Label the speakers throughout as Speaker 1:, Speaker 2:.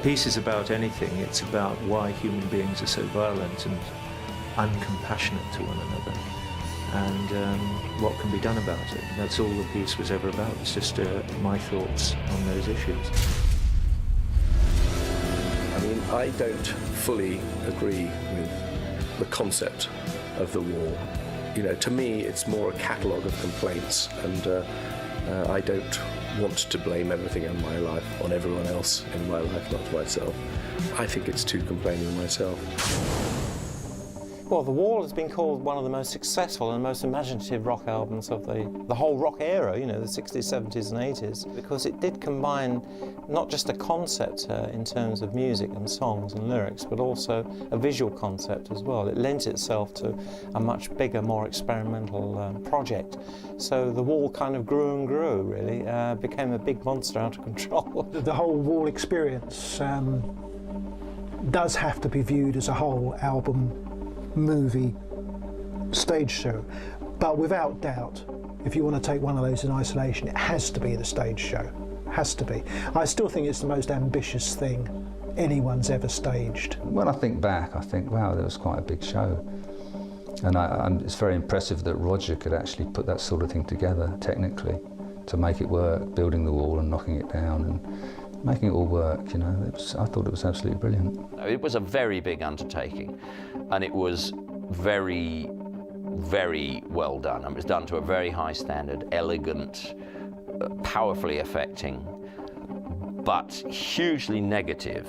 Speaker 1: piece is about anything. It's about why human beings are so violent and uncompassionate to one another, and what can be done about it. That's all the piece was ever about. It's just my thoughts on those issues.
Speaker 2: I mean, I don't fully agree with the concept of the wall. You know, to me, it's more a catalogue of complaints, and I don't want to blame everything in my life on everyone else in my life, not myself. I think it's too complaining myself.
Speaker 3: Well, The Wall has been called one of the most successful and most imaginative rock albums of the whole rock era, you know, the 60s, 70s and 80s, because it did combine not just a concept in terms of music and songs and lyrics, but also a visual concept as well. It lent itself to a much bigger, more experimental project. So The Wall kind of grew and grew, really, became a big monster out of control.
Speaker 4: The whole Wall experience does have to be viewed as a whole album, movie, stage show, but without doubt, if you want to take one of those in isolation, it has to be the stage show. Has to be. I still think it's the most ambitious thing anyone's ever staged.
Speaker 5: When I think back, I think, wow, that was quite a big show. And it's very impressive that Roger could actually put that sort of thing together technically to make it work, building the wall and knocking it down and making it all work, you know. I thought it was absolutely brilliant.
Speaker 6: It was a very big undertaking, and it was very, very well done. It was done to a very high standard, elegant, powerfully affecting, but hugely negative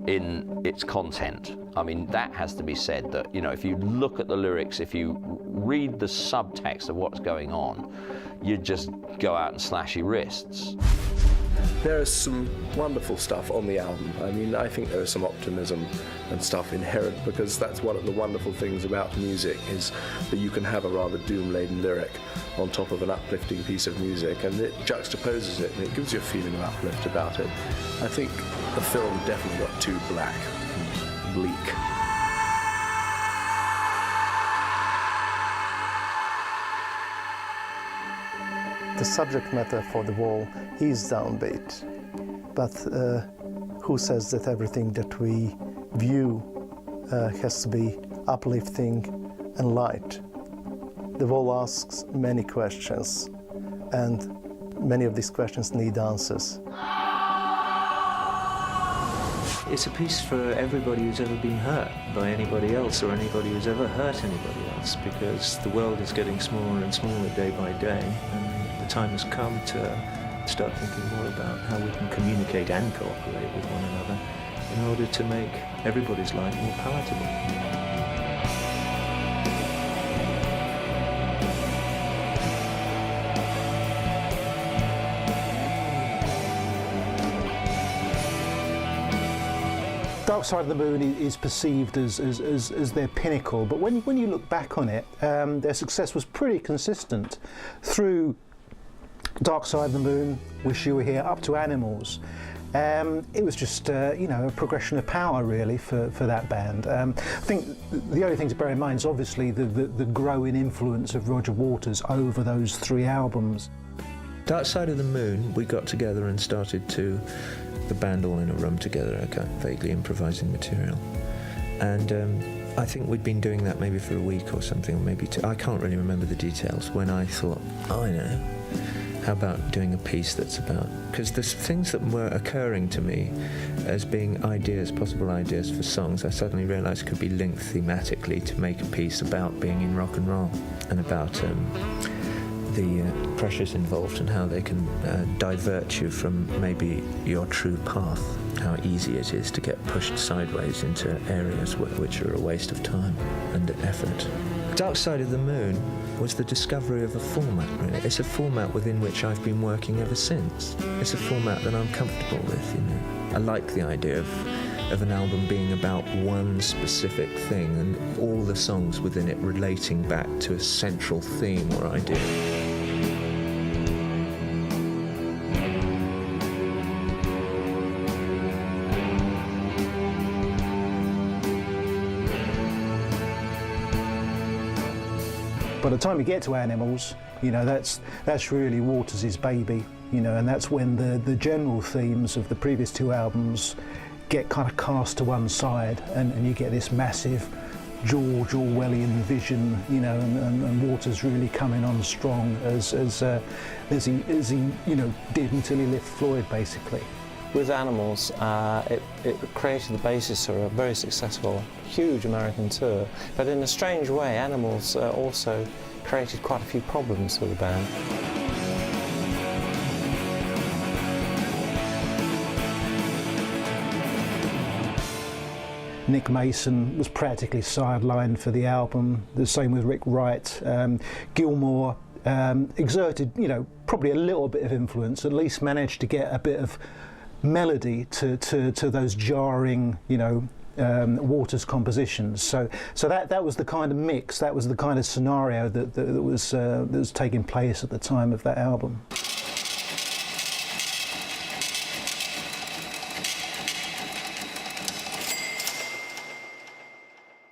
Speaker 6: in its content. I mean, that has to be said, that, you know, if you look at the lyrics, if you read the subtext of what's going on, you'd just go out and slash your wrists.
Speaker 2: There is some wonderful stuff on the album. I mean, I think there is some optimism and stuff inherent, because that's one of the wonderful things about music, is that you can have a rather doom-laden lyric on top of an uplifting piece of music, and it juxtaposes it and it gives you a feeling of uplift about it. I think the film definitely got too black and bleak.
Speaker 7: The subject matter for The Wall is downbeat, but who says that everything that we view has to be uplifting and light? The Wall asks many questions, and many of these questions need answers.
Speaker 1: It's a piece for everybody who's ever been hurt by anybody else, or anybody who's ever hurt anybody else, because the world is getting smaller and smaller day by day, and the time has come to start thinking more about how we can communicate and cooperate with one another in order to make everybody's life more palatable.
Speaker 4: Dark Side of the Moon is perceived as their pinnacle, but when you look back on it, their success was pretty consistent through Dark Side of the Moon, Wish You Were Here, up to Animals. It was just you know, a progression of power really for that band. I think the only thing to bear in mind is obviously the growing influence of Roger Waters over those three albums.
Speaker 1: Dark Side of the Moon, we got together and started to, the band all in a room together, kind of vaguely improvising material. And I think we'd been doing that maybe for a week or something, or maybe two. I can't really remember the details, when I thought, oh, I know, how about doing a piece that's about, because there's things that were occurring to me as being ideas, possible ideas for songs, I suddenly realised could be linked thematically to make a piece about being in rock and roll, and about the pressures involved and how they can divert you from maybe your true path, how easy it is to get pushed sideways into areas which are a waste of time and effort. Dark Side of the Moon was the discovery of a format, really. It's a format within which I've been working ever since. It's a format that I'm comfortable with, you know. I like the idea of an album being about one specific thing and all the songs within it relating back to a central theme or idea.
Speaker 4: By the time you get to Animals, you know, that's really Waters' baby, you know, and that's when the general themes of the previous two albums get kind of cast to one side, and you get this massive George Orwellian vision, you know, and Waters really coming on strong as he you know, did until he left Floyd, basically.
Speaker 3: With Animals, it created the basis for a very successful, huge American tour. But in a strange way, Animals also created quite a few problems for the band.
Speaker 4: Nick Mason was practically sidelined for the album. The same with Rick Wright. Gilmour exerted, you know, probably a little bit of influence. At least managed to get a bit of melody to those jarring, you know, Waters compositions. So that was the kind of mix. That was the kind of scenario that was taking place at the time of that album.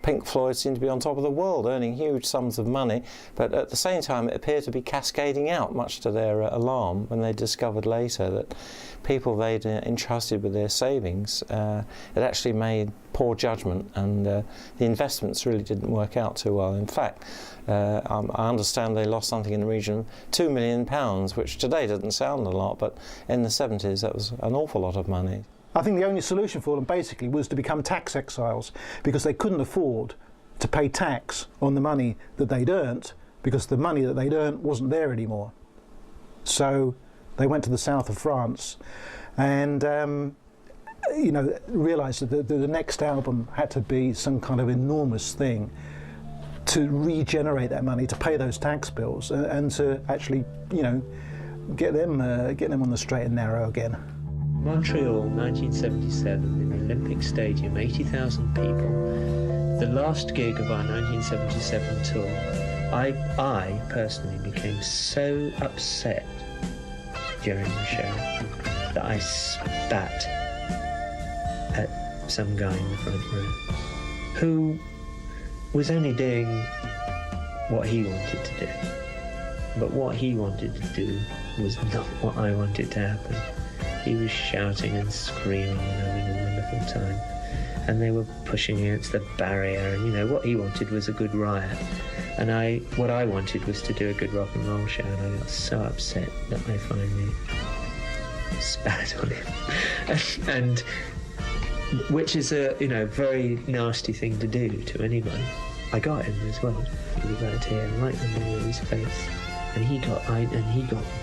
Speaker 3: Pink Floyd seemed to be on top of the world, earning huge sums of money, but at the same time it appeared to be cascading out, much to their alarm, when they discovered later that people they'd entrusted with their savings had actually made poor judgment, and the investments really didn't work out too well. In fact, I understand they lost something in the region of £2 million, which today doesn't sound a lot, but in the 70s that was an awful lot of money.
Speaker 4: I think the only solution for them basically was to become tax exiles, because they couldn't afford to pay tax on the money that they'd earned, because the money that they'd earned wasn't there anymore. So they went to the south of France and you know, realised that the next album had to be some kind of enormous thing to regenerate that money, to pay those tax bills, and to actually, you know, get them on the straight and narrow again.
Speaker 8: Montreal, 1977, in the Olympic Stadium, 80,000 people. The last gig of our 1977 tour. I personally became so upset during the show that I spat at some guy in the front row who was only doing what he wanted to do. But what he wanted to do was not what I wanted to happen. He was shouting and screaming and having a wonderful time. And they were pushing against the barrier, and, you know, what he wanted was a good riot. And what I wanted was to do a good rock and roll show, and I got so upset that I finally spat on him. and which is a, you know, very nasty thing to do to anybody. I got him as well. He was right here, right in the middle of his face. And he got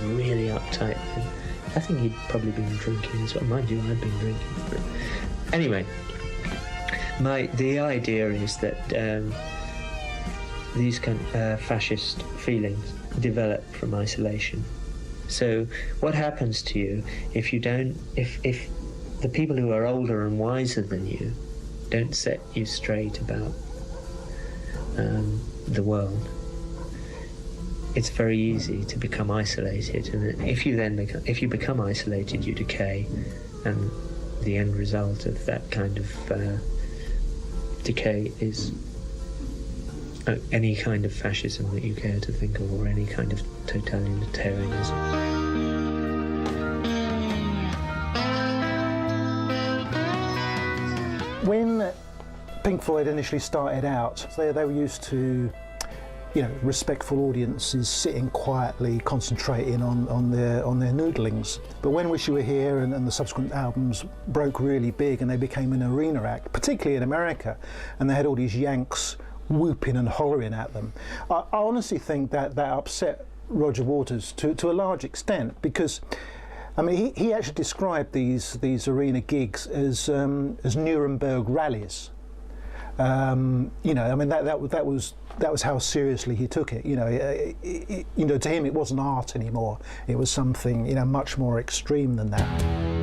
Speaker 8: really uptight. And I think he'd probably been drinking as well. Mind you, I'd been drinking. But anyway, the idea is that these kind of fascist feelings develop from isolation. So what happens to you if the people who are older and wiser than you don't set you straight about the world? It's very easy to become isolated, and if you become isolated, you decay, and the end result of that kind of decay is any kind of fascism that you care to think of, or any kind of totalitarianism.
Speaker 4: When Pink Floyd initially started out, they were used to, you know, respectful audiences sitting quietly, concentrating on their noodlings. But when Wish You Were Here and the subsequent albums broke really big and they became an arena act, particularly in America, and they had all these Yanks whooping and hollering at them, I honestly think that upset Roger Waters to a large extent, because I mean he actually described these arena gigs as Nuremberg rallies. You know, I mean that was how seriously he took it. You know, to him it wasn't art anymore. It was something, you know, much more extreme than that.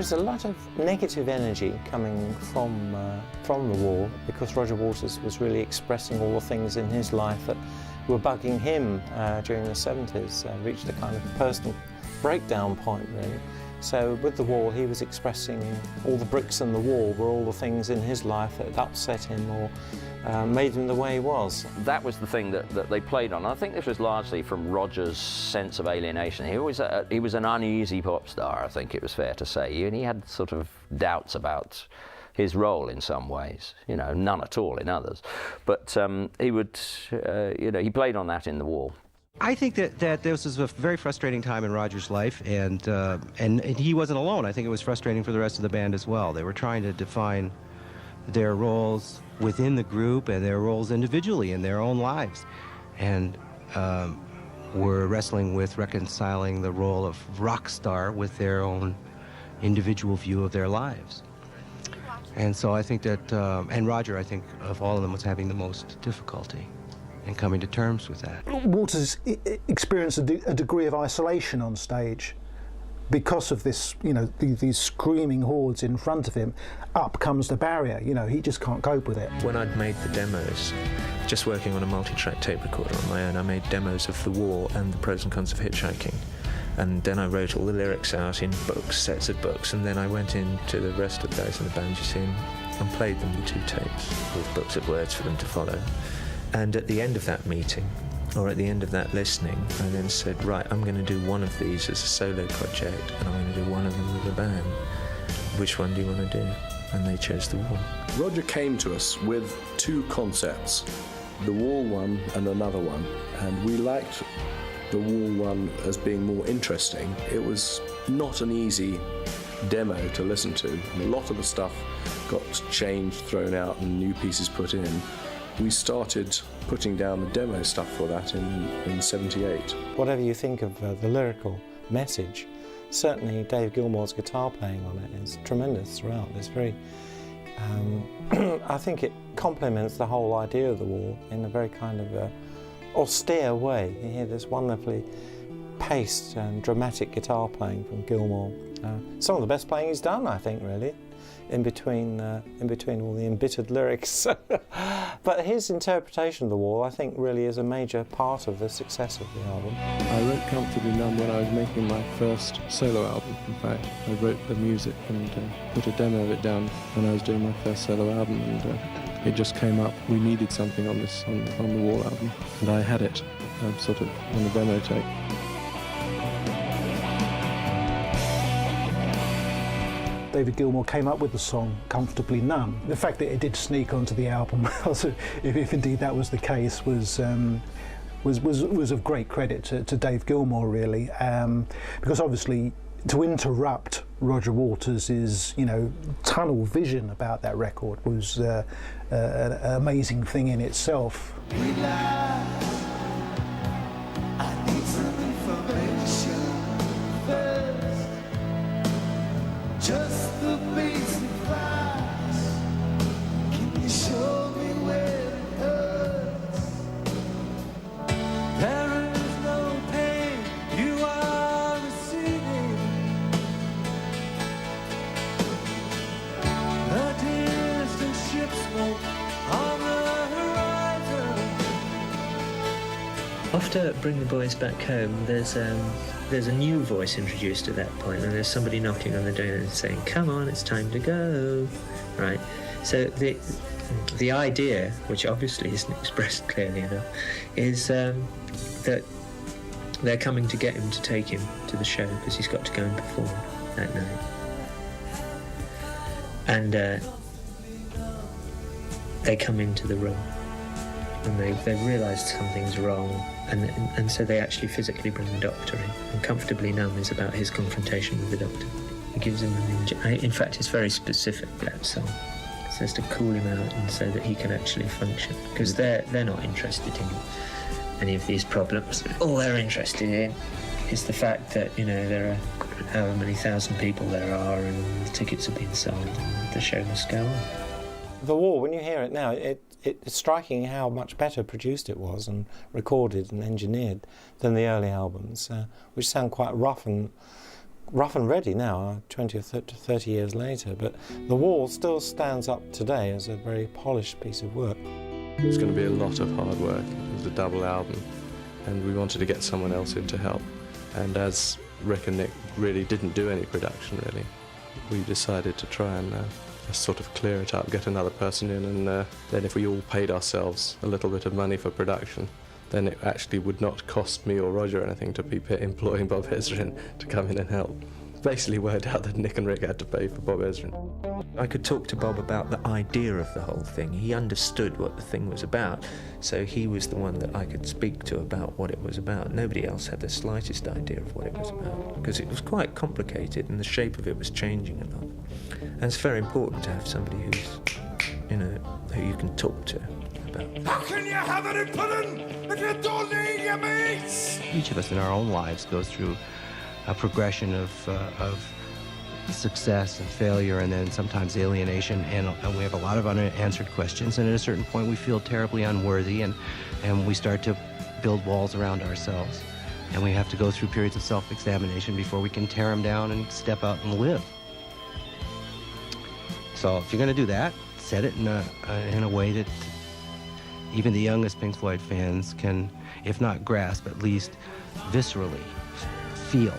Speaker 3: There's a lot of negative energy coming from the Wall, because Roger Waters was really expressing all the things in his life that were bugging him during the 70s, reached a kind of personal breakdown point, really. So with the Wall, he was expressing all the bricks in the wall were all the things in his life that had upset him or made him the way he was.
Speaker 6: That was the thing that they played on. I think this was largely from Roger's sense of alienation. He was an uneasy pop star, I think it was fair to say, and he had sort of doubts about his role in some ways, you know, none at all in others. But he would, you know, he played on that in the Wall.
Speaker 9: I think that this was a very frustrating time in Roger's life, and he wasn't alone. I think it was frustrating for the rest of the band as well. They were trying to define their roles within the group and their roles individually in their own lives, and were wrestling with reconciling the role of rock star with their own individual view of their lives. And so I think that, and Roger, I think, of all of them, was having the most difficulty in coming to terms with that.
Speaker 4: Waters experienced a degree of isolation on stage because of this, you know, these screaming hordes in front of him. Up comes the barrier, you know, he just can't cope with it.
Speaker 1: When I'd made the demos, just working on a multi-track tape recorder on my own, I made demos of The Wall and the pros and cons of hitchhiking. And then I wrote all the lyrics out in books, sets of books, and then I went into the rest of the guys in the band, you see, and played them the 2 tapes with books of words for them to follow. And at the end of that meeting, or at the end of that listening, I then said, right, I'm going to do one of these as a solo project, and I'm going to do one of them with a band. Which one do you want to do? And they chose The Wall.
Speaker 2: Roger came to us with 2 concepts, the Wall one and another one, and we liked the Wall one as being more interesting. It was not an easy demo to listen to. A lot of the stuff got changed, thrown out, and new pieces put in. We started putting down the demo stuff for that in 78.
Speaker 3: Whatever you think of the lyrical message, certainly Dave Gilmour's guitar playing on it is tremendous throughout. It's very, I think it complements the whole idea of The Wall in a very kind of austere way. You hear this wonderfully paced and dramatic guitar playing from Gilmour. Some of the best playing he's done, I think, really, in between all the embittered lyrics. But his interpretation of The Wall, I think, really is a major part of the success of the album.
Speaker 10: I wrote Comfortably Numb when I was making my first solo album, in fact. I wrote the music and put a demo of it down when I was doing my first solo album, and it just came up. We needed something on the Wall album, and I had it sort of on the demo tape.
Speaker 4: David Gilmour came up with the song Comfortably Numb. The fact that it did sneak onto the album, if indeed that was the case, was of great credit to Dave Gilmour, really, because obviously to interrupt Roger Waters' tunnel vision about that record was an amazing thing in itself.
Speaker 11: Just the basic facts. Can you show me where it hurts? There is no pain you are receiving. The distant ship smoke on the horizon.
Speaker 8: After Bring the Boys Back Home, there's a new voice introduced at that point, and there's somebody knocking on the door and saying, "Come on, it's time to go." Right. So the idea, which obviously isn't expressed clearly enough, is that they're coming to get him to take him to the show because he's got to go and perform that night. And they come into the room and they've realised something's wrong, and so they actually physically bring the doctor in. And Comfortably Numb is about his confrontation with the doctor. He gives him an injection. In fact, it's very specific, that song. It says to cool him out and so that he can actually function, because they're not interested in any of these problems. All they're interested in is the fact that, there are however many thousand people there are, and the tickets have been sold, and the show must go on.
Speaker 3: The Wall, when you hear it now, it's striking how much better produced it was and recorded and engineered than the early albums, which sound quite rough and rough and ready now, 20 or 30 years later, but The Wall still stands up today as a very polished piece of work.
Speaker 10: It was going to be a lot of hard work. It was a double album, and we wanted to get someone else in to help. And as Rick and Nick really didn't do any production, really, we decided to try and just sort of clear it up, get another person in, and then if we all paid ourselves a little bit of money for production, then it actually would not cost me or Roger anything to be employing Bob Ezrin to come in and help. Basically worked out that Nick and Rick had to pay for Bob Ezrin.
Speaker 1: I could talk to Bob about the idea of the whole thing. He understood what the thing was about, so he was the one that I could speak to about what it was about. Nobody else had the slightest idea of what it was about, because it was quite complicated and the shape of it was changing a lot. And it's very important to have somebody who's, you know, who you can talk to about.
Speaker 11: How can you have any pudding if you don't eat your meats?
Speaker 9: Each of us in our own lives goes through a progression of success and failure, and then sometimes alienation, and we have a lot of unanswered questions, and at a certain point we feel terribly unworthy, and we start to build walls around ourselves, and we have to go through periods of self-examination before we can tear them down and step out and live. So if you're going to do that, set it in a way that even the youngest Pink Floyd fans can, if not grasp, at least viscerally feel,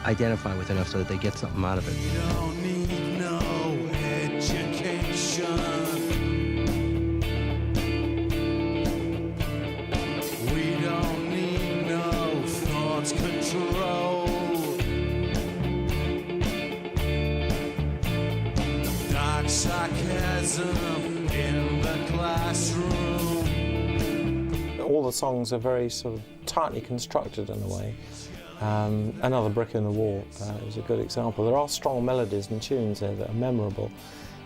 Speaker 9: identify with enough so that they get something out of it.
Speaker 11: You don't need no education. We don't need no thought control. Dark sarcasm in the classroom.
Speaker 3: All the songs are very sort of tightly constructed in a way. Another Brick in the Wall is a good example. There are strong melodies and tunes there that are memorable,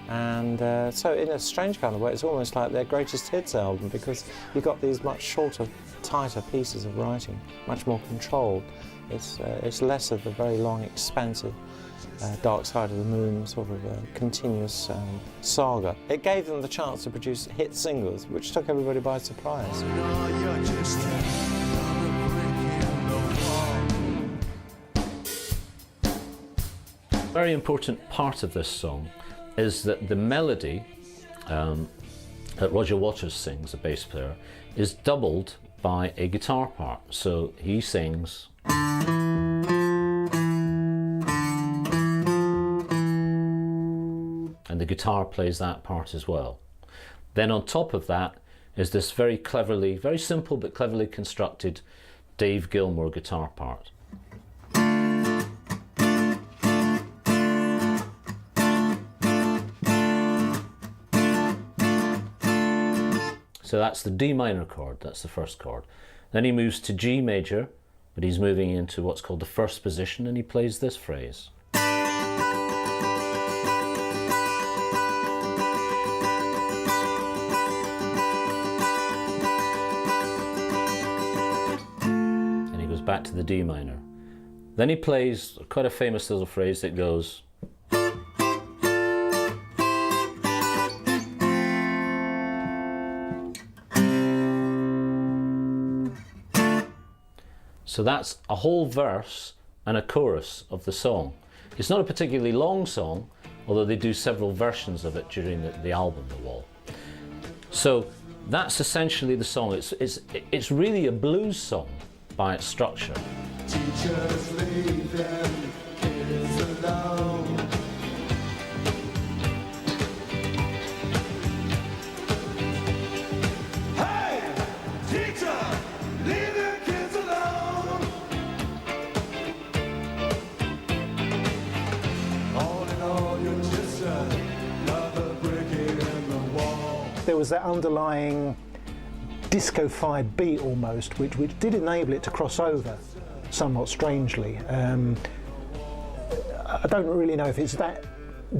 Speaker 3: and so in a strange kind of way it's almost like their greatest hits album, because you've got these much shorter, tighter pieces of writing, much more controlled. It's less of the very long, expansive Dark Side of the Moon sort of continuous saga. It gave them the chance to produce hit singles, which took everybody by surprise.
Speaker 11: No, you're just another brick in the wall.
Speaker 12: Very important part of this song is that the melody that Roger Waters sings, the bass player, is doubled by a guitar part. So he sings, and the guitar plays that part as well. Then on top of that is this very cleverly, very simple but cleverly constructed Dave Gilmour guitar part. So that's the D minor chord, that's the first chord. Then he moves to G major, but he's moving into what's called the first position, and he plays this phrase. And he goes back to the D minor. Then he plays quite a famous little phrase that goes, so that's a whole verse and a chorus of the song. It's not a particularly long song, although they do several versions of it during the album, The Wall. So that's essentially the song. It's really a blues song by its structure.
Speaker 11: Teachers leave them kids alone. Hey, teacher, leave them kids alone. All in all, you're just another brick in the wall.
Speaker 4: There was that underlying disco-fied beat almost, which did enable it to cross over somewhat strangely. I don't really know if it's that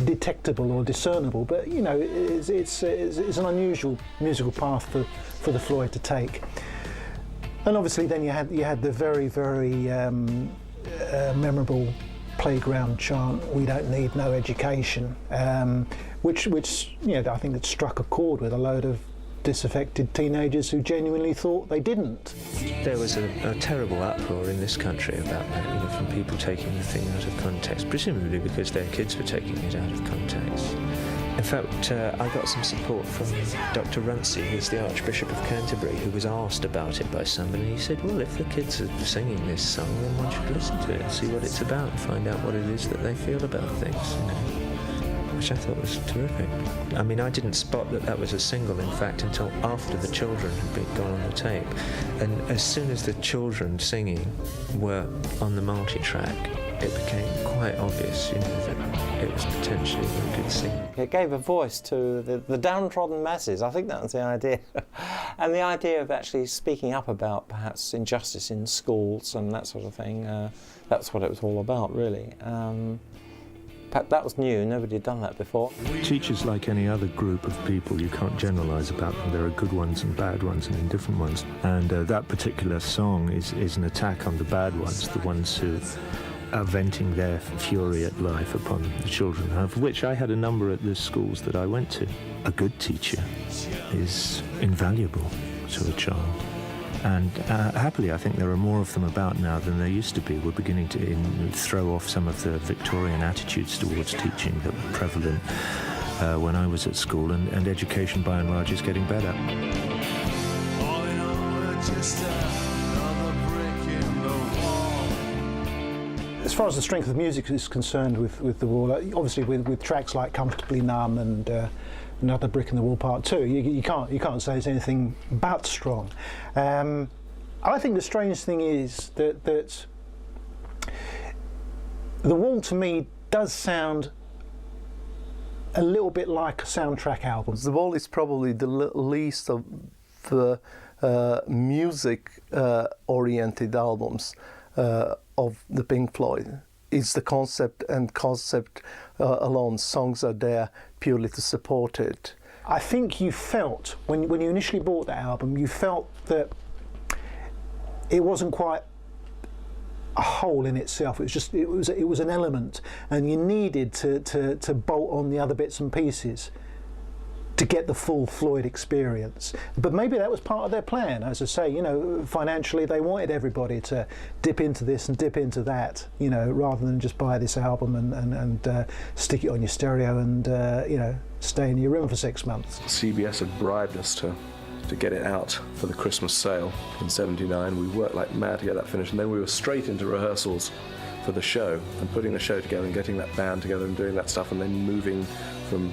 Speaker 4: detectable or discernible, but you know, it's an unusual musical path for the Floyd to take. And obviously then you had the very memorable playground chant, "We don't need no education," which you know, I think it struck a chord with a load of disaffected teenagers who genuinely thought they didn't.
Speaker 1: There was a terrible uproar in this country about that, you know, from people taking the thing out of context, presumably because their kids were taking it out of context. In fact, I got some support from Dr. Runcie, who's the Archbishop of Canterbury, who was asked about it by somebody. He said, well, if the kids are singing this song, then one should listen to it and see what it's about and find out what it is that they feel about things, you know, which I thought was terrific. I mean, I didn't spot that that was a single, in fact, until after the children had been gone on the tape. And as soon as the children singing were on the multi-track, it became quite obvious, you know, that it was potentially a good singer.
Speaker 3: It gave a voice to the downtrodden masses. I think that was the idea. And the idea of actually speaking up about perhaps injustice in schools and that sort of thing, that's what it was all about, really. That was new, nobody had done that before.
Speaker 1: Teachers, like any other group of people, you can't generalise about them. There are good ones and bad ones and indifferent ones. And that particular song is an attack on the bad ones, the ones who are venting their fury at life upon the children, of which I had a number at the schools that I went to. A good teacher is invaluable to a child. And happily, I think there are more of them about now than there used to be. We're beginning to throw off some of the Victorian attitudes towards teaching that were prevalent when I was at school, and education by and large is getting better.
Speaker 11: All in all, we're just another brick in the wall.
Speaker 4: As far as the strength of the music is concerned with The Wall, obviously with tracks like Comfortably Numb and Another Brick in the Wall Part 2, you can't say it's anything but strong. I think the strange thing is that The Wall to me does sound a little bit like a soundtrack album.
Speaker 7: The Wall is probably the least of the music-oriented albums of the Pink Floyd. It's the concept, and concept alone. Songs are there purely to support it.
Speaker 4: I think you felt, when you initially bought that album, you felt that it wasn't quite a whole in itself. It was just it was an element, and you needed to bolt on the other bits and pieces to get the full Floyd experience. But maybe that was part of their plan. As I say, you know, financially they wanted everybody to dip into this and dip into that, you know, rather than just buy this album and stick it on your stereo and you know, stay in your room for 6 months.
Speaker 2: CBS had bribed us to get it out for the Christmas sale in '79. We worked like mad to get that finished, and then we were straight into rehearsals for the show and putting the show together and getting that band together and doing that stuff, and then moving from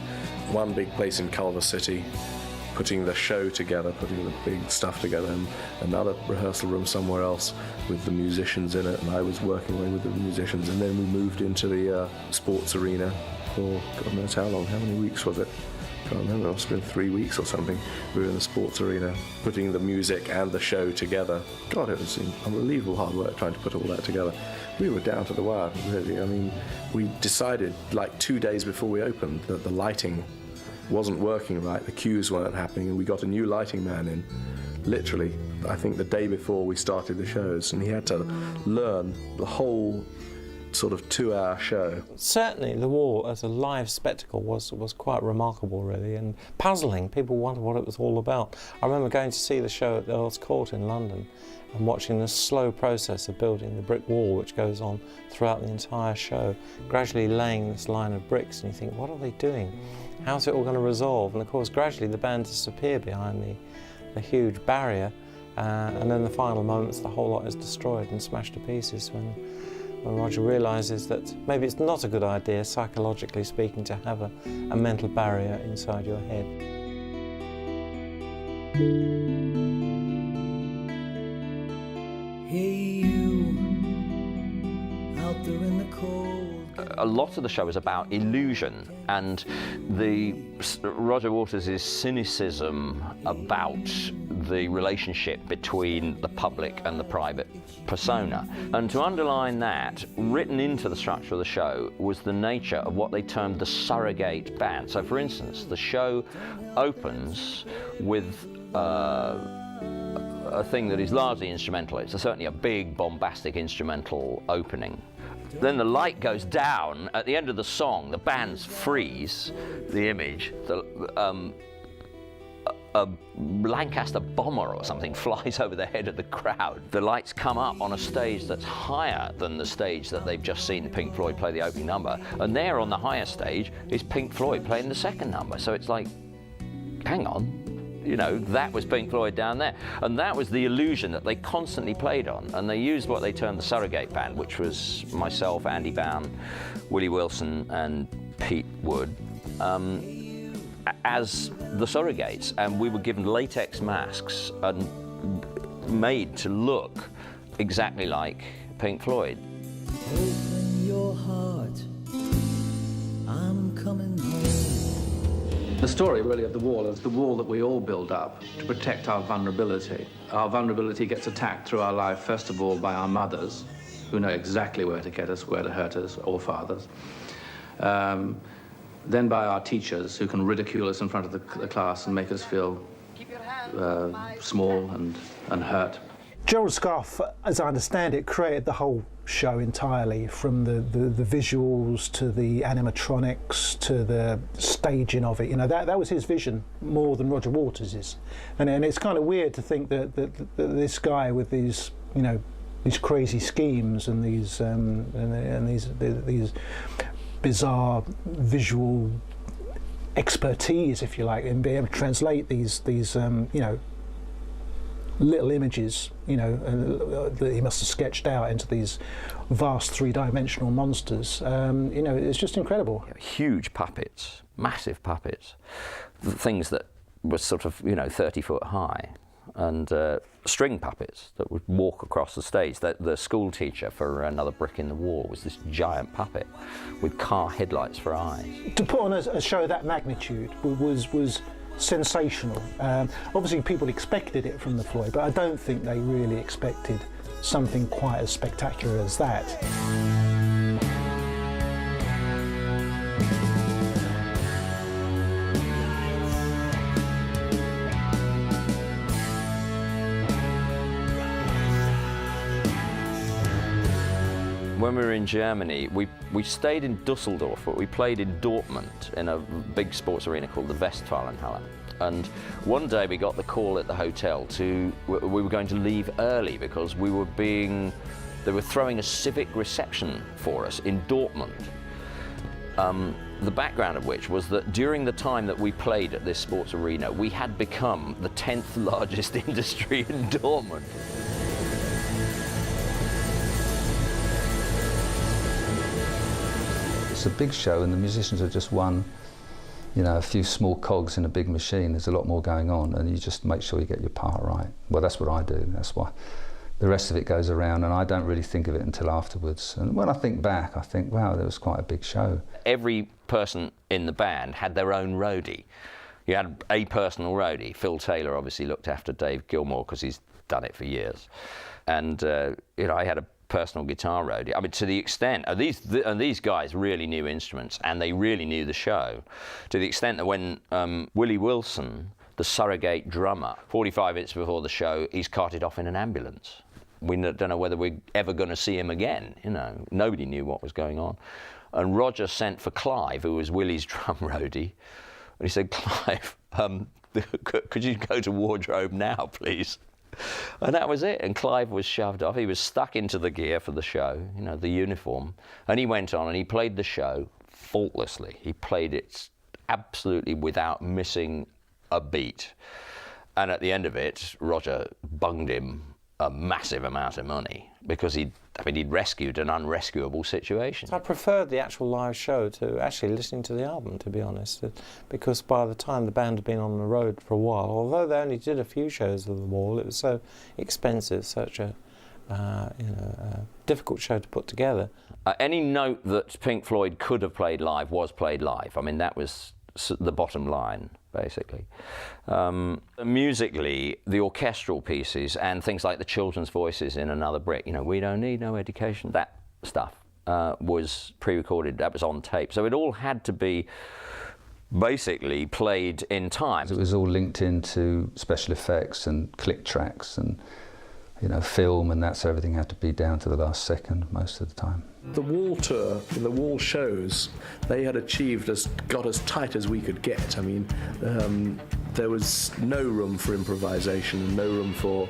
Speaker 2: one big place in Culver City, putting the show together, putting the big stuff together, and another rehearsal room somewhere else with the musicians in it, and I was working away with the musicians, and then we moved into the sports arena for God knows how long. How many weeks was it? I can't remember. It must have been 3 weeks or something. We were in the sports arena putting the music and the show together. God, it was unbelievable hard work trying to put all that together. We were down to the wire, really. I mean, we decided like 2 days before we opened that the lighting wasn't working right, the cues weren't happening, and we got a new lighting man in, literally, I think the day before we started the shows, and he had to learn the whole sort of 2-hour show.
Speaker 3: Certainly The Wall as a live spectacle was quite remarkable, really, and puzzling. People wondered what it was all about. I remember going to see the show at the Earl's Court in London and watching the slow process of building the brick wall, which goes on throughout the entire show, gradually laying this line of bricks, and you think, what are they doing? How's it all going to resolve? And of course, gradually the band disappear behind the huge barrier, and then the final moments, the whole lot is destroyed and smashed to pieces when Roger realises that maybe it's not a good idea, psychologically speaking, to have a mental barrier inside your head.
Speaker 11: Hey you, out there in the cold.
Speaker 6: A lot of the show is about illusion, and Roger Waters' cynicism about the relationship between the public and the private persona. And to underline that, written into the structure of the show was the nature of what they termed the surrogate band. So for instance, the show opens with a thing that is largely instrumental. It's certainly a big, bombastic instrumental opening. Then the light goes down. At the end of the song, the bands freeze the image. a Lancaster bomber or something flies over the head of the crowd. The lights come up on a stage that's higher than the stage that they've just seen Pink Floyd play the opening number, and there on the higher stage is Pink Floyd playing the second number. So it's like, hang on, you know, that was Pink Floyd down there. And that was the illusion that they constantly played on, and they used what they termed the surrogate band, which was myself, Andy Bown, Willie Wilson and Pete Wood, as the surrogates, and we were given latex masks and made to look exactly like Pink Floyd.
Speaker 11: Open your heart, I'm coming home.
Speaker 13: The story really of the wall is the wall that we all build up to protect our vulnerability. Our vulnerability gets attacked through our life, first of all, by our mothers, who know exactly where to get us, where to hurt us, or fathers. Then by our teachers, who can ridicule us in front of the class and make us feel small and hurt.
Speaker 4: Gerald Scarfe, as I understand it, created the whole show entirely, from the visuals to the animatronics to the staging of it. You know, that was his vision more than Roger Waters's. And it's kind of weird to think that this guy with these, you know, these crazy schemes and these these bizarre visual expertise, if you like, in being able to translate these you know, little images, you know, that he must have sketched out into these vast three-dimensional monsters. You know, it's just incredible.
Speaker 6: Huge puppets, massive puppets, things that were sort of, you know, 30 foot high, and string puppets that would walk across the stage. The school teacher for Another Brick in the Wall was this giant puppet with car headlights for eyes.
Speaker 4: To put on a show of that magnitude was sensational. Obviously people expected it from the Floyd, but I don't think they really expected something quite as spectacular as that.
Speaker 6: When we were in Germany, we stayed in Dusseldorf, but we played in Dortmund in a big sports arena called the Westfalenhalle. And one day we got the call at the hotel we were going to leave early because they were throwing a civic reception for us in Dortmund. The background of which was that during the time that we played at this sports arena, we had become the 10th largest industry in Dortmund.
Speaker 5: It's a big show, and the musicians are just one, you know, a few small cogs in a big machine. There's a lot more going on, and you just make sure you get your part right. Well, that's what I do. That's why the rest of it goes around, and I don't really think of it until afterwards. And when I think back, I think, wow, that was quite a big show.
Speaker 6: Every person in the band had their own roadie. You had a personal roadie. Phil Taylor obviously looked after Dave Gilmour because he's done it for years. And, you know, I had a personal guitar roadie. I mean, to the extent, these guys really knew instruments, and they really knew the show, to the extent that when Willie Wilson, the surrogate drummer, 45 minutes before the show, he's carted off in an ambulance. We don't know whether we're ever going to see him again, you know. Nobody knew what was going on. And Roger sent for Clive, who was Willie's drum roadie, and he said, Clive, could you go to wardrobe now, please? And that was it, and Clive was shoved off. He was stuck into the gear for the show, you know, the uniform, and he went on and he played the show faultlessly. He played it absolutely without missing a beat. And at the end of it, Roger bunged him a massive amount of money because he'd rescued an unrescuable situation.
Speaker 3: I preferred the actual live show to actually listening to the album, to be honest, because by the time the band had been on the road for a while, although they only did a few shows of The Wall, it was so expensive, such a difficult show to put together.
Speaker 6: Any note that Pink Floyd could have played live was played live. I mean, that was the bottom line, basically. Musically, the orchestral pieces and things like the children's voices in Another Brick, you know, We Don't Need No Education, that stuff was pre-recorded, that was on tape. So it all had to be basically played in time.
Speaker 5: It was all linked into special effects and click tracks, and film and that, so everything had to be down to the last second most of the time.
Speaker 2: The wall tour, the wall shows, they had got as tight as we could get. I mean, there was no room for improvisation and no room for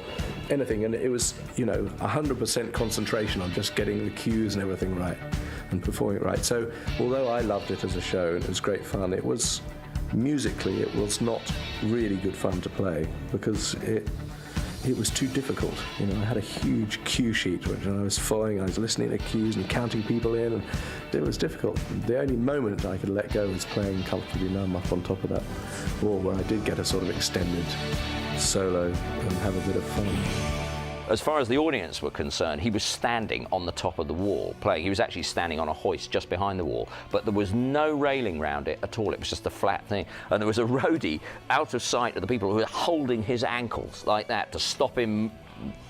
Speaker 2: anything, and it was, 100% concentration on just getting the cues and everything right and performing it right. So, although I loved it as a show and it was great fun, it was musically it was not really good fun to play because it was too difficult. I had a huge cue sheet which I was following. I was listening to cues and counting people in, and it was difficult. The only moment I could let go was playing Comfortably Numb up on top of that wall, where I did get a sort of extended solo and have a bit of fun.
Speaker 6: As far as the audience were concerned, he was standing on the top of the wall playing. He was actually standing on a hoist just behind the wall, but there was no railing round it at all. It was just a flat thing. And there was a roadie out of sight of the people who were holding his ankles like that to stop him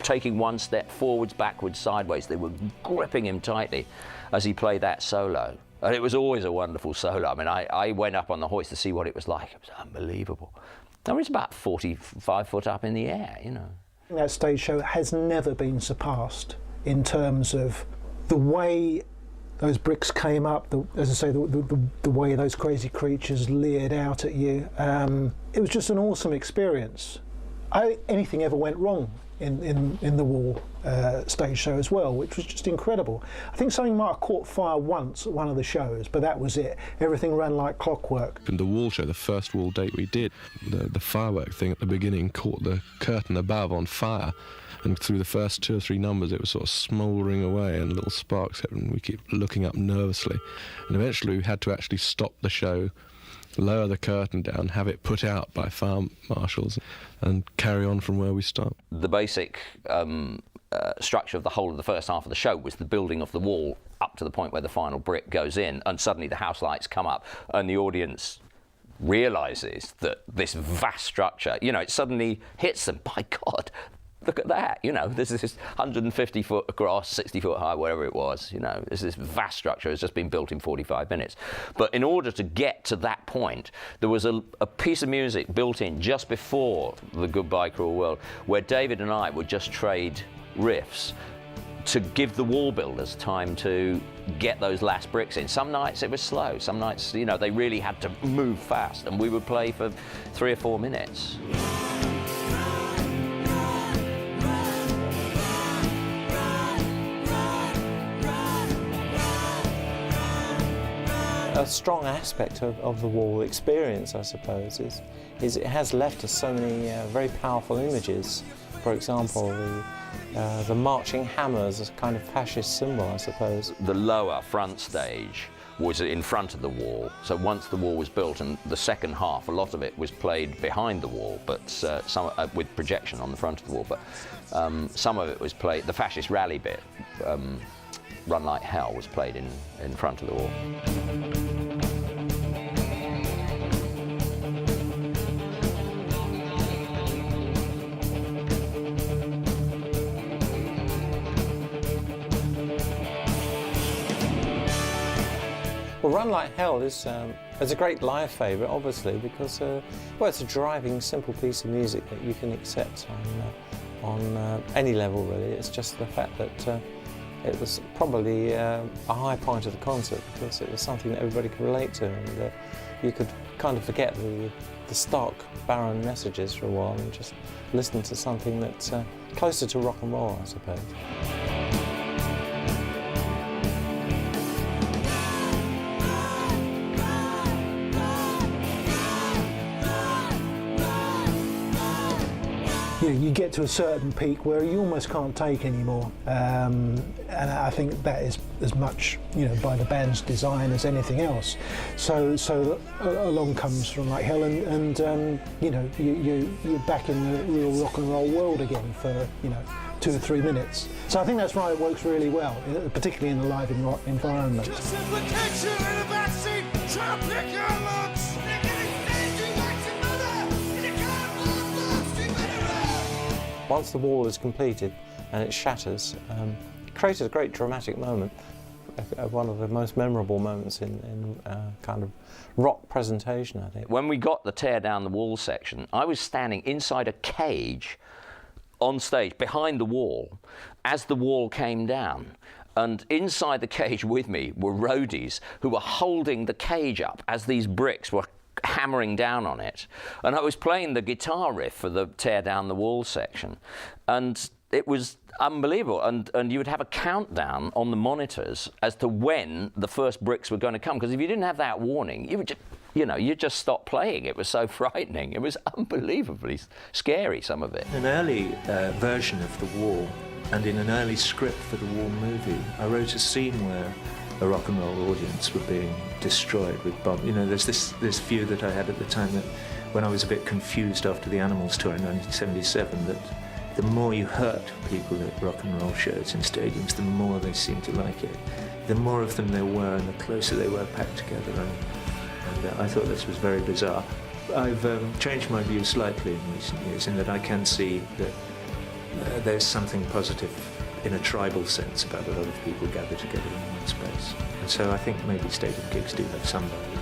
Speaker 6: taking one step forwards, backwards, sideways. They were gripping him tightly as he played that solo. And it was always a wonderful solo. I mean, I went up on the hoist to see what it was like. It was unbelievable. I mean, it's about 45 foot up in the air,
Speaker 4: That stage show has never been surpassed in terms of the way those bricks came up, as I say, the way those crazy creatures leered out at you. It was just an awesome experience. I don't think anything ever went wrong in the Wall stage show as well, which was just incredible. I think something might have caught fire once at one of the shows, but that was it. Everything ran like clockwork.
Speaker 10: And the Wall show, the first Wall date we did, the firework thing at the beginning caught the curtain above on fire, and through the first 2 or 3 numbers it was sort of smouldering away and little sparks hit, and we keep looking up nervously, and eventually we had to actually stop the show, lower the curtain down, have it put out by fire marshals, and carry on from where we stopped.
Speaker 6: The basic structure of the whole of the first half of the show was the building of the wall up to the point where the final brick goes in, and suddenly the house lights come up and the audience realises that this vast structure, it suddenly hits them. By God, look at that, this is 150 foot across, 60 foot high, whatever it was, this vast structure has just been built in 45 minutes. But in order to get to that point, there was a piece of music built in just before the Goodbye Cruel World, where David and I would just trade riffs to give the wall builders time to get those last bricks in. Some nights it was slow, some nights, they really had to move fast, and we would play for 3 or 4 minutes.
Speaker 3: A strong aspect of the Wall experience, I suppose, is it has left us so many very powerful images. For example, the marching hammers as a kind of fascist symbol, I suppose.
Speaker 6: The lower front stage was in front of the wall, so once the wall was built, and the second half, a lot of it was played behind the wall, but some with projection on the front of the wall, but some of it was played, the fascist rally bit, Run Like Hell, was played in front of the wall.
Speaker 3: Well, Run Like Hell is a great live favourite, obviously, because it's a driving, simple piece of music that you can accept on any level, really. It's just the fact that it was probably a high point of the concert because it was something that everybody could relate to, and you could kind of forget the stark, barren messages for a while and just listen to something that's closer to rock and roll, I suppose.
Speaker 4: You get to a certain peak where you almost can't take anymore, and I think that is as much by the band's design as anything else. So along comes Run Like Hell, and you're back in the real rock and roll world again for 2 or 3 minutes. So I think that's why it works really well, particularly in the live environment.
Speaker 3: Once the wall is completed and it shatters, it created a great dramatic moment, one of the most memorable moments in kind of rock presentation, I think.
Speaker 6: When we got the tear down the wall section, I was standing inside a cage on stage behind the wall as the wall came down. And inside the cage with me were roadies who were holding the cage up as these bricks were hammering down on it. And I was playing the guitar riff for the Tear Down the Wall section. And it was unbelievable. And you would have a countdown on the monitors as to when the first bricks were going to come. Because if you didn't have that warning, you would just, you know, you just stopped playing. It was so frightening. It was unbelievably scary, some of it.
Speaker 1: An early version of The Wall, and in an early script for the Wall movie, I wrote a scene where a rock and roll audience were being destroyed with bombs. You know, there's this view that I had at the time that when I was a bit confused after the Animals tour in 1977, that the more you hurt people at rock and roll shows in stadiums, the more they seemed to like it. The more of them there were, and the closer they were packed together. And I thought this was very bizarre. I've changed my view slightly in recent years in that I can see that there's something positive in a tribal sense about a lot of people gathered together in one space. And so I think maybe stadium gigs do have some value.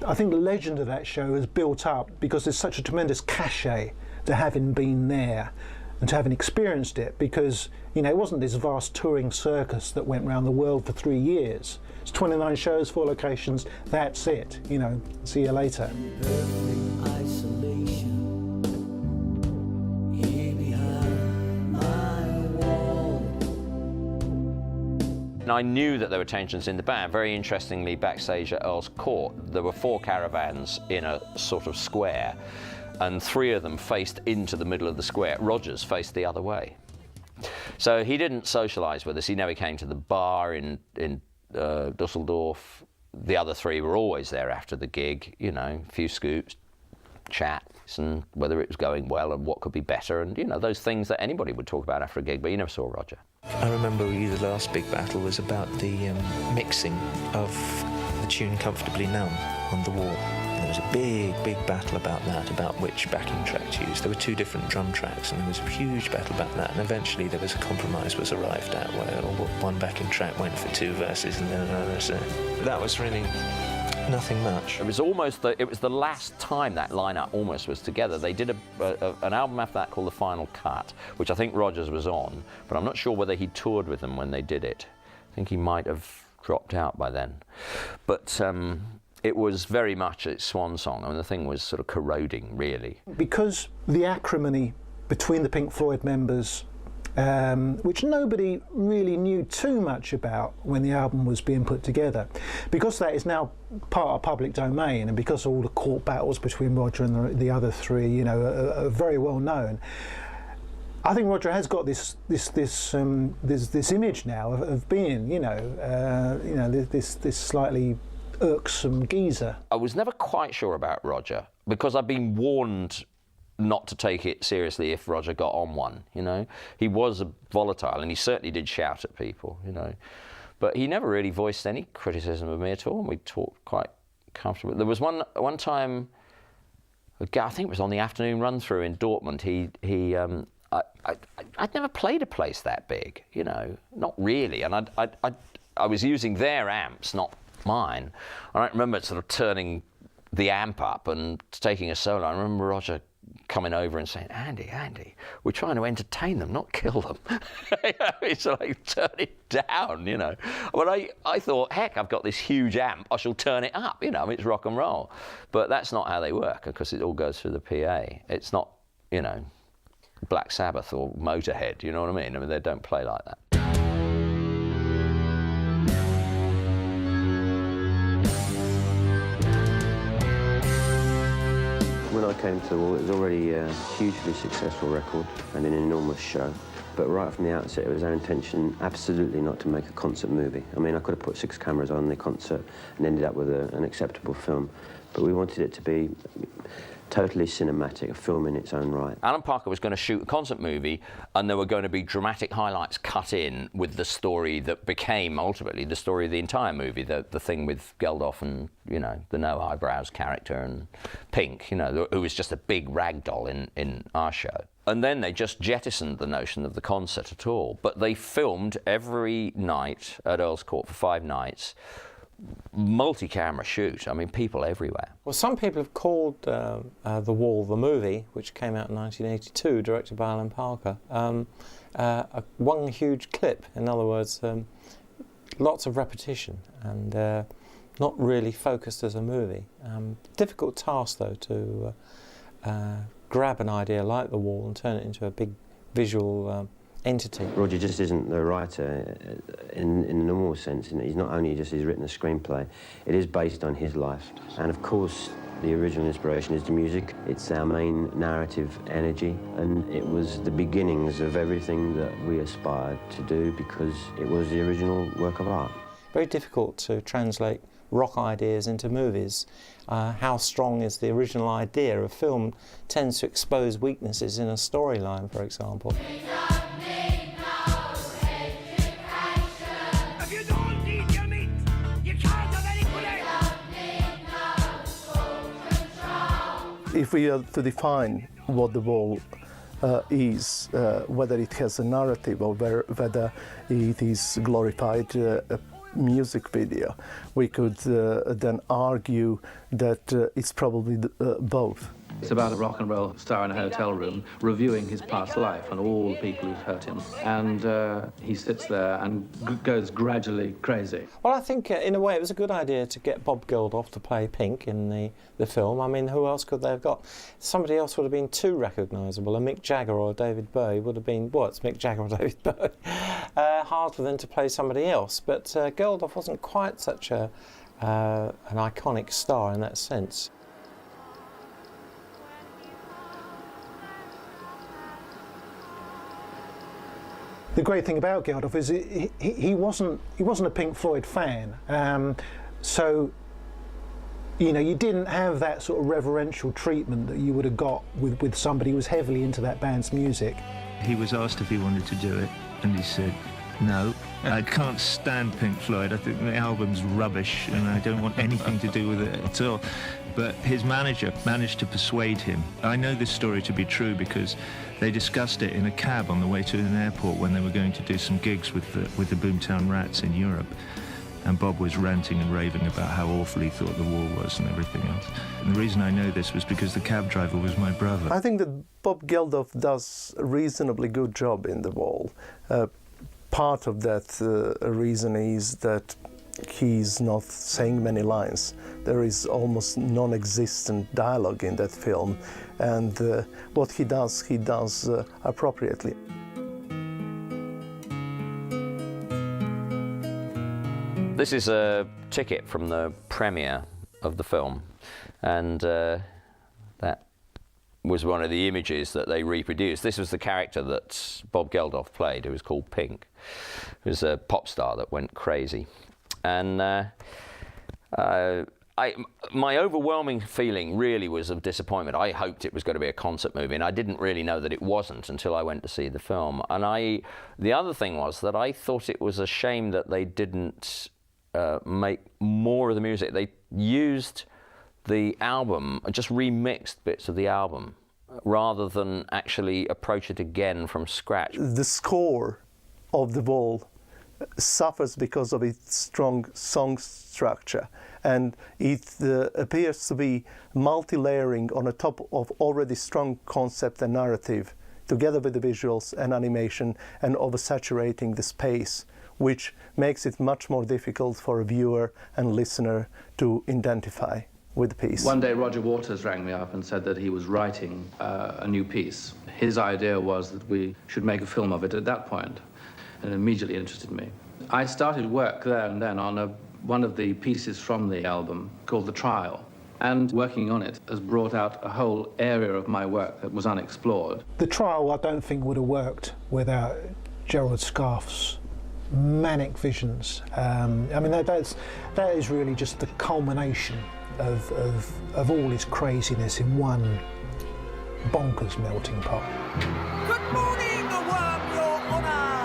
Speaker 4: I think the legend of that show has built up because there's such a tremendous cachet to having been there and to having experienced it, because, you know, it wasn't this vast touring circus that went around the world for 3 years. It's 29 shows, 4 locations, that's it, you know, see you later.
Speaker 6: And I knew that there were tensions in the band. Very interestingly, backstage at Earl's Court, there were 4 caravans in a sort of square, and 3 of them faced into the middle of the square. Rogers faced the other way. So he didn't socialise with us. He never came to the bar in Dusseldorf. The other 3 were always there after the gig, you know, a few scoops, chats, and whether it was going well and what could be better, and, you know, those things that anybody would talk about after a gig, but you never saw Roger.
Speaker 1: I remember the last big battle was about the mixing of the tune Comfortably Numb on The Wall. There was a big battle about that, about which backing track to use. There were 2 different drum tracks, and there was a huge battle about that, and eventually there was a compromise was arrived at where one backing track went for 2 verses and then another. So that was really nothing much.
Speaker 6: It was the last time that lineup almost was together. They did an album after that called The Final Cut, which I think Rogers was on, but I'm not sure whether he toured with them when they did it. I think he might have dropped out by then. But it was very much its swan song. I mean, the thing was sort of corroding, really.
Speaker 4: Because the acrimony between the Pink Floyd members, which nobody really knew too much about when the album was being put together, because that is now part of public domain, and because all the court battles between Roger and the other 3, you know, are very well known. I think Roger has got this image now of being, you know, this slightly irksome geezer.
Speaker 6: I was never quite sure about Roger because I'd been warned not to take it seriously if Roger got on one, you know. He was volatile, and he certainly did shout at people, you know. But he never really voiced any criticism of me at all, and we talked quite comfortably. There was one time, I think it was on the afternoon run-through in Dortmund, I'd never played a place that big, you know, not really, and I was using their amps, not mine. I don't remember sort of turning the amp up and taking a solo. I remember Roger coming over and saying, Andy, we're trying to entertain them, not kill them. It's like, turn it down, you know. But I thought, heck, I've got this huge amp, I shall turn it up, you know, I mean, it's rock and roll. But that's not how they work, because it all goes through the PA. It's not, you know, Black Sabbath or Motorhead, you know what I mean? I mean, they don't play like that.
Speaker 14: When I came to The Wall, it was already a hugely successful record and an enormous show. But right from the outset, it was our intention absolutely not to make a concert movie. I mean, I could have put 6 cameras on the concert and ended up with an acceptable film. But we wanted it to be totally cinematic, a film in its own right.
Speaker 6: Alan Parker was going to shoot a concert movie, and there were going to be dramatic highlights cut in with the story that became ultimately the story of the entire movie, the thing with Geldof and, you know, the no eyebrows character, and Pink, you know, who was just a big ragdoll in our show. And then they just jettisoned the notion of the concert at all. But they filmed every night at Earl's Court for 5 nights multi-camera shoot. I mean, people everywhere.
Speaker 3: Well, some people have called The Wall, the movie, which came out in 1982, directed by Alan Parker, one huge clip. In other words, lots of repetition and not really focused as a movie. Difficult task, though, to grab an idea like The Wall and turn it into a big visual entity.
Speaker 14: Roger just isn't the writer in the normal sense. He's not only just he's written a screenplay, it is based on his life. And of course, the original inspiration is the music. It's our main narrative energy, and it was the beginnings of everything that we aspired to do because it was the original work of art.
Speaker 3: Very difficult to translate rock ideas into movies. How strong is the original idea? A film tends to expose weaknesses in a storyline, for example.
Speaker 7: If we are to define what The Wall is, whether it has a narrative or whether it is glorified music video, we could then argue that it's probably both.
Speaker 13: It's about a rock and roll star in a hotel room reviewing his past life and all the people who've hurt him. And he sits there and goes gradually crazy.
Speaker 3: Well, I think in a way it was a good idea to get Bob Geldof to play Pink in the film. I mean, who else could they have got? Somebody else would have been too recognisable. A Mick Jagger or a David Bowie would have been, well, it's Mick Jagger or David Bowie. Hard for them to play somebody else. But Geldof wasn't quite such an iconic star in that sense.
Speaker 4: The great thing about Geldof is he wasn't a Pink Floyd fan, so you know, you didn't have that sort of reverential treatment that you would have got with somebody who was heavily into that band's music.
Speaker 1: He was asked if he wanted to do it, and he said, no, I can't stand Pink Floyd. I think the album's rubbish, and I don't want anything to do with it at all. But his manager managed to persuade him. I know this story to be true because they discussed it in a cab on the way to an airport when they were going to do some gigs with the Boomtown Rats in Europe. And Bob was ranting and raving about how awful he thought The Wall was and everything else. And the reason I know this was because the cab driver was my brother.
Speaker 7: I think that Bob Geldof does a reasonably good job in The Wall. Part of that reason is that he's not saying many lines. There is almost non-existent dialogue in that film, and what he does appropriately.
Speaker 6: This is a ticket from the premiere of the film, and that was one of the images that they reproduced. This was the character that Bob Geldof played, who was called Pink. He was a pop star that went crazy. And my overwhelming feeling really was of disappointment. I hoped it was going to be a concert movie, and I didn't really know that it wasn't until I went to see the film. And the other thing was that I thought it was a shame that they didn't make more of the music. They used the album, just remixed bits of the album, rather than actually approach it again from scratch.
Speaker 7: The score of The Wall suffers because of its strong song structure, and it appears to be multi-layering on the top of already strong concept and narrative, together with the visuals and animation, and oversaturating the space, which makes it much more difficult for a viewer and listener to identify with the piece.
Speaker 13: One day Roger Waters rang me up and said that he was writing a new piece. His idea was that we should make a film of it at that point, and it immediately interested me. I started work there and then on one of the pieces from the album called The Trial, and working on it has brought out a whole area of my work that was unexplored.
Speaker 4: The Trial, I don't think, would have worked without Gerald Scarfe's manic visions. I mean, that is really just the culmination of all his craziness in one bonkers melting pot.
Speaker 15: Good morning, Worm, Your Honour.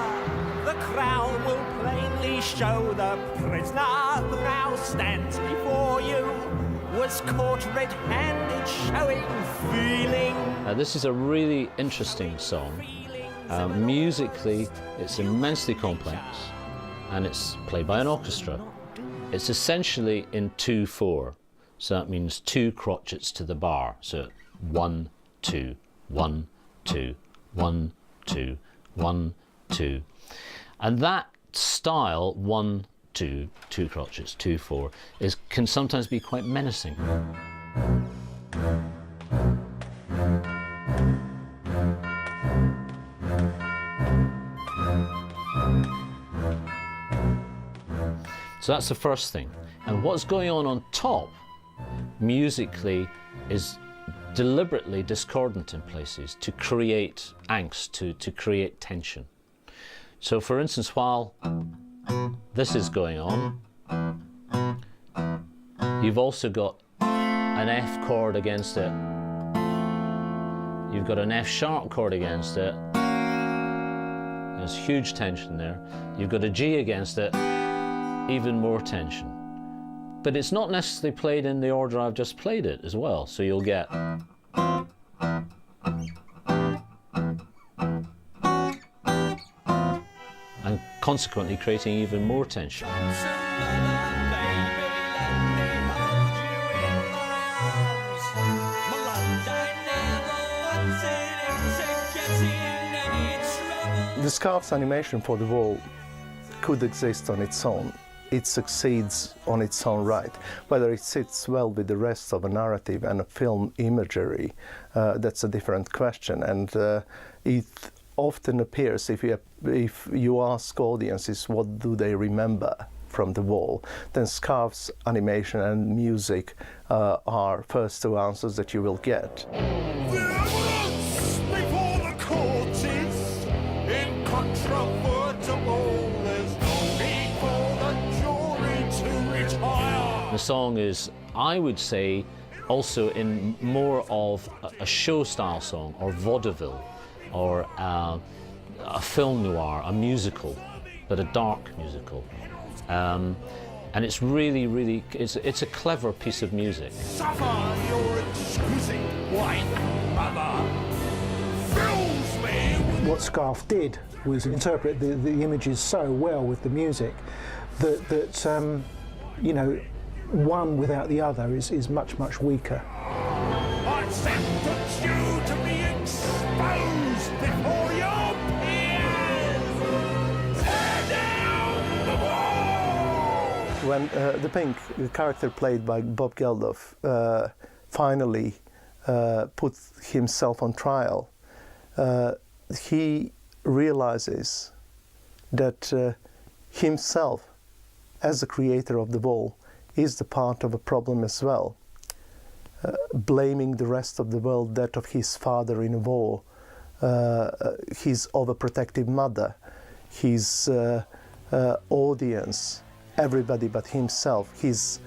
Speaker 15: The Crown will plainly show the prisoner who now stands before you was caught red-handed, showing feeling.
Speaker 12: This is a really interesting song. Musically, it's immensely complex, and it's played by an orchestra. It's essentially in 2/4. So that means 2 crotchets to the bar. So 1, 2, 1, 2, 1, 2, 1, 2. And that style, 1, 2, 2 crotchets, 2/4, can sometimes be quite menacing. So that's the first thing. And what's going on top, musically, is deliberately discordant in places to create angst, to create tension. So for instance, while this is going on, you've also got an F chord against it. You've got an F sharp chord against it. There's huge tension there. You've got a G against it, even more tension. But it's not necessarily played in the order I've just played it as well. So you'll get and consequently creating even more tension.
Speaker 7: The scarf's animation for the wall could exist on its own. It succeeds on its own right. Whether it sits well with the rest of a narrative and a film imagery, that's a different question. And it often appears, if you ask audiences what do they remember from the wall, then scarf's animation and music are first two answers that you will get.
Speaker 12: The song is, I would say, also in more of a show-style song, or vaudeville, or a film noir, a musical, but a dark musical. And it's really, really, it's a clever piece of music.
Speaker 15: Suffer your exquisite white mother fills me.
Speaker 4: What Scarf did was interpret the images so well with the music that you know, one without the other is much, much weaker.
Speaker 15: I sentence you to be exposed before your peers. Tear down the wall!
Speaker 7: When the Pink, the character played by Bob Geldof, finally put himself on trial, he realizes that himself, as the creator of the wall, is the part of a problem as well. Blaming the rest of the world, that of his father in war, his overprotective mother, his audience, everybody but himself, his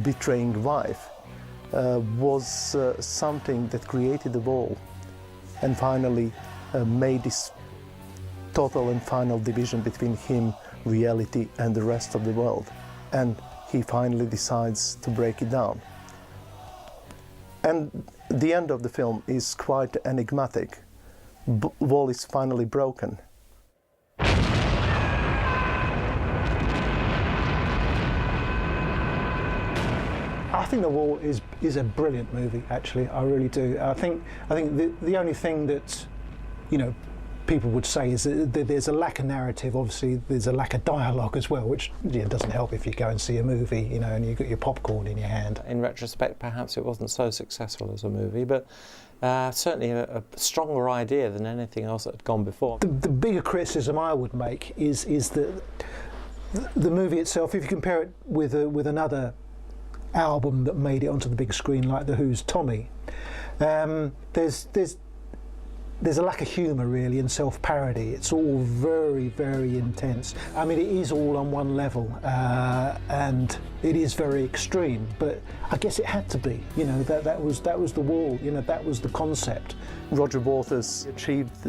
Speaker 7: betraying wife, was something that created the wall and finally made this total and final division between him, reality, and the rest of the world. And he finally decides to break it down. And the end of the film is quite enigmatic. Wall is finally broken.
Speaker 4: I think The Wall is a brilliant movie, actually. I really do. I think the only thing that, you know, people would say is that there's a lack of narrative. Obviously, there's a lack of dialogue as well, which doesn't help if you go and see a movie, you know, and you've got your popcorn in your hand.
Speaker 3: In retrospect, perhaps it wasn't so successful as a movie, but certainly a stronger idea than anything else that had gone before.
Speaker 4: The bigger criticism I would make is that the movie itself, if you compare it with another album that made it onto the big screen, like The Who's Tommy, there's a lack of humour really and self-parody. It's all very, very intense. I mean, it is all on one level and it is very extreme, but I guess it had to be. You know, that was The Wall, you know, that was the concept.
Speaker 7: Roger Waters achieved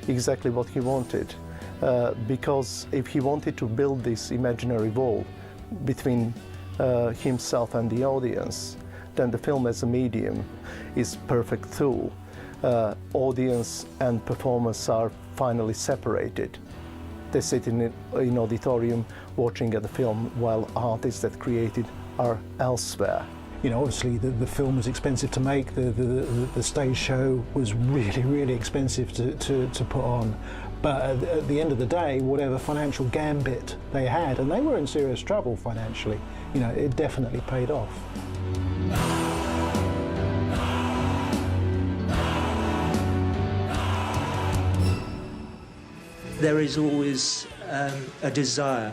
Speaker 7: exactly what he wanted because if he wanted to build this imaginary wall between himself and the audience, then the film as a medium is perfect tool. Audience and performers are finally separated. they sit in auditorium watching at the film while artists that created are elsewhere.
Speaker 4: You know, obviously the film was expensive to make, the stage show was really expensive to put on. But at the end of the day, whatever financial gambit they had, and they were in serious trouble financially, you know, it definitely paid off.
Speaker 16: There is always a desire,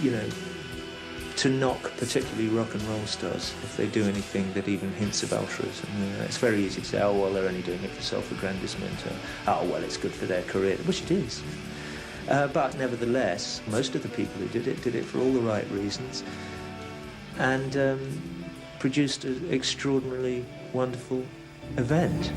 Speaker 16: you know, to knock particularly rock and roll stars if they do anything that even hints of altruism. It's very easy to say, oh, well, they're only doing it for self-aggrandizement, or, oh, well, it's good for their career, which it is. But nevertheless, most of the people who did it for all the right reasons and produced an extraordinarily wonderful event.